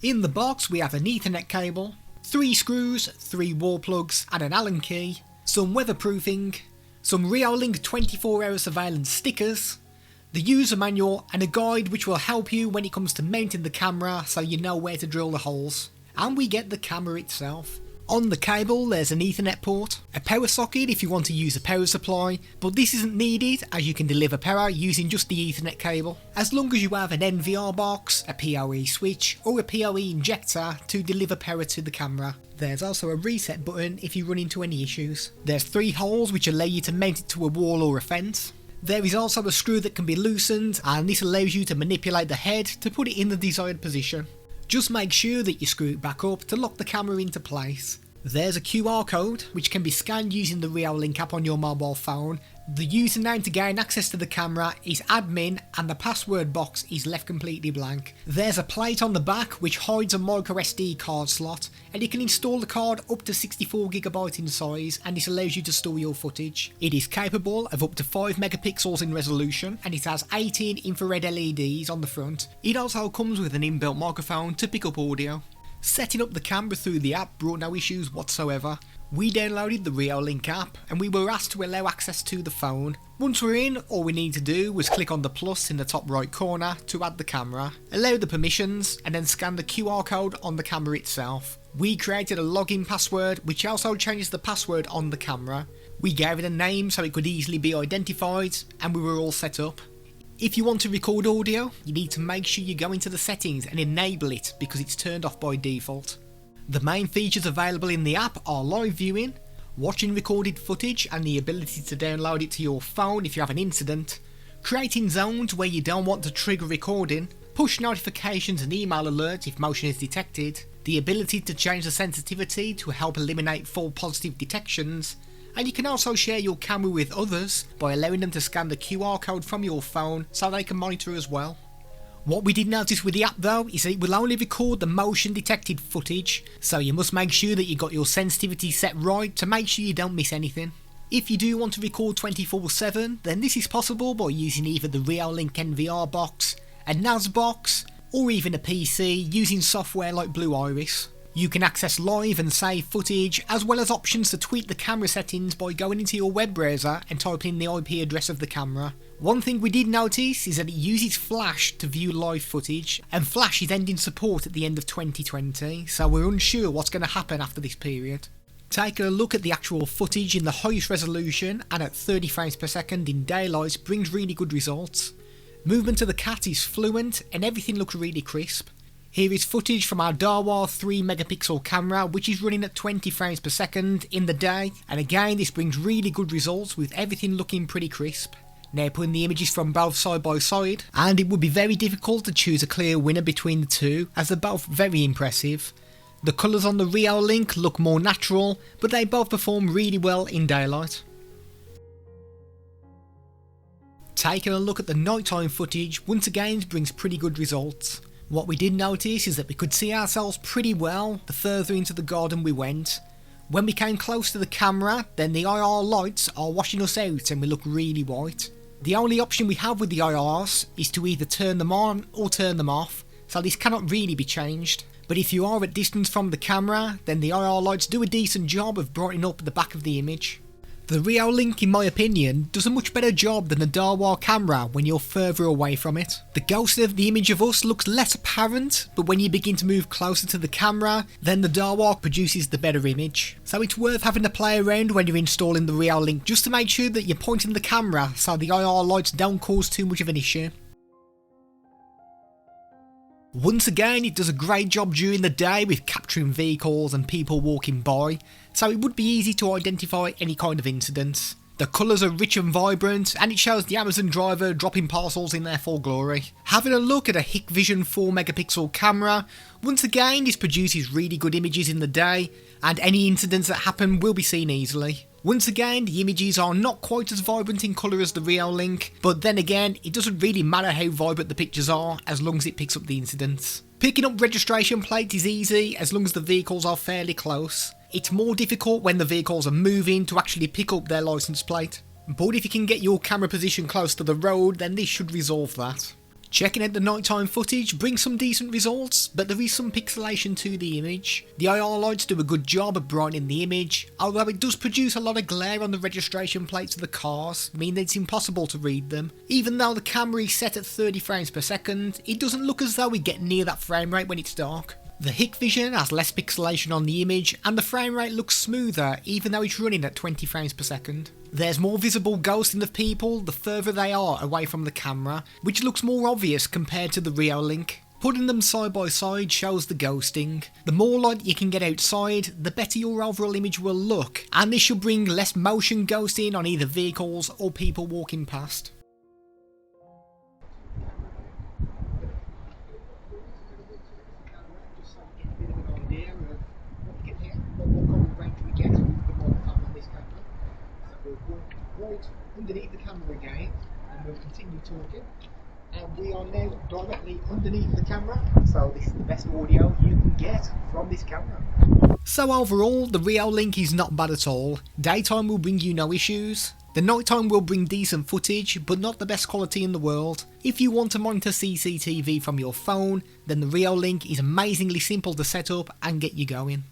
In the box we have an Ethernet cable, 3 screws, 3 wall plugs and an Allen key, some weatherproofing, some Reolink 24-hour surveillance stickers, the user manual and a guide which will help you when it comes to mounting the camera so you know where to drill the holes. And we get the camera itself. On the cable there's an Ethernet port, a power socket if you want to use a power supply, but this isn't needed as you can deliver power using just the Ethernet cable, as long as you have an NVR box, a POE switch or a POE injector to deliver power to the camera. There's also a reset button if you run into any issues. There's 3 holes which allow you to mount it to a wall or a fence. There is also a screw that can be loosened and this allows you to manipulate the head to put it in the desired position. Just make sure that you screw it back up to lock the camera into place. There's a QR code which can be scanned using the Reolink app on your mobile phone. The username to gain access to the camera is admin and the password box is left completely blank. There's a plate on the back which hides a micro SD card slot and you can install the card up to 64GB in size and this allows you to store your footage. It is capable of up to 5 megapixels in resolution and it has 18 infrared LEDs on the front. It also comes with an inbuilt microphone to pick up audio. Setting up the camera through the app brought no issues whatsoever. We downloaded the Reolink app and we were asked to allow access to the phone. Once we're in, all we need to do was click on the plus in the top right corner to add the camera, allow the permissions and then scan the QR code on the camera itself. We created a login password which also changes the password on the camera. We gave it a name so it could easily be identified and we were all set up. If you want to record audio, you need to make sure you go into the settings and enable it because it's turned off by default. The main features available in the app are live viewing, watching recorded footage and the ability to download it to your phone if you have an incident, creating zones where you don't want to trigger recording, push notifications and email alerts if motion is detected, the ability to change the sensitivity to help eliminate false positive detections, and you can also share your camera with others by allowing them to scan the QR code from your phone so they can monitor as well. What we did notice with the app though is that it will only record the motion detected footage, so you must make sure that you got your sensitivity set right to make sure you don't miss anything. If you do want to record 24/7 then this is possible by using either the Reolink NVR box, a NAS box or even a PC using software like Blue Iris. You can access live and save footage as well as options to tweak the camera settings by going into your web browser and typing in the IP address of the camera. One thing we did notice is that it uses Flash to view live footage and Flash is ending support at the end of 2020, so we're unsure what's going to happen after this period. Taking a look at the actual footage in the highest resolution and at 30 frames per second in daylight brings really good results. Movement of the cat is fluent and everything looks really crisp. Here is footage from our Dahua 3 megapixel camera which is running at 20 frames per second in the day, and again this brings really good results with everything looking pretty crisp. Now putting the images from both side by side, and it would be very difficult to choose a clear winner between the two as they're both very impressive. The colours on the Reolink look more natural, but they both perform really well in daylight. Taking a look at the nighttime footage once again brings pretty good results. What we did notice is that we could see ourselves pretty well the further into the garden we went. When we came close to the camera, then the IR lights are washing us out and we look really white. The only option we have with the IRs is to either turn them on or turn them off, so this cannot really be changed. But if you are at distance from the camera, then the IR lights do a decent job of brightening up the back of the image. The Reolink, in my opinion, does a much better job than the Dahua camera when you're further away from it. The ghost of the image of us looks less apparent, but when you begin to move closer to the camera, then the Dahua produces the better image. So it's worth having to play around when you're installing the Reolink just to make sure that you're pointing the camera so the IR lights don't cause too much of an issue. Once again, it does a great job during the day with capturing vehicles and people walking by, so it would be easy to identify any kind of incidents. The colours are rich and vibrant, and it shows the Amazon driver dropping parcels in their full glory. Having a look at a Hikvision 4 megapixel camera, once again this produces really good images in the day, and any incidents that happen will be seen easily. Once again, the images are not quite as vibrant in colour as the Reolink, but then again, it doesn't really matter how vibrant the pictures are as long as it picks up the incidents. Picking up registration plates is easy as long as the vehicles are fairly close. It's more difficult when the vehicles are moving to actually pick up their licence plate. But if you can get your camera position close to the road, then this should resolve that. Checking out the nighttime footage brings some decent results, but there is some pixelation to the image. The IR lights do a good job of brightening the image, although it does produce a lot of glare on the registration plates of the cars, meaning it's impossible to read them. Even though the camera is set at 30 frames per second, it doesn't look as though we get near that frame rate when it's dark. The Hikvision has less pixelation on the image, and the frame rate looks smoother even though it's running at 20 frames per second. There's more visible ghosting of people the further they are away from the camera, which looks more obvious compared to the Reolink. Putting them side by side shows the ghosting. The more light you can get outside, the better your overall image will look, and this should bring less motion ghosting on either vehicles or people walking past. Right underneath the camera again, and we'll continue talking. And we are now directly underneath the camera, so this is the best audio you can get from this camera. So overall, the Reolink is not bad at all. Daytime will bring you no issues. The nighttime will bring decent footage, but not the best quality in the world. If you want to monitor CCTV from your phone, then the Reolink is amazingly simple to set up and get you going.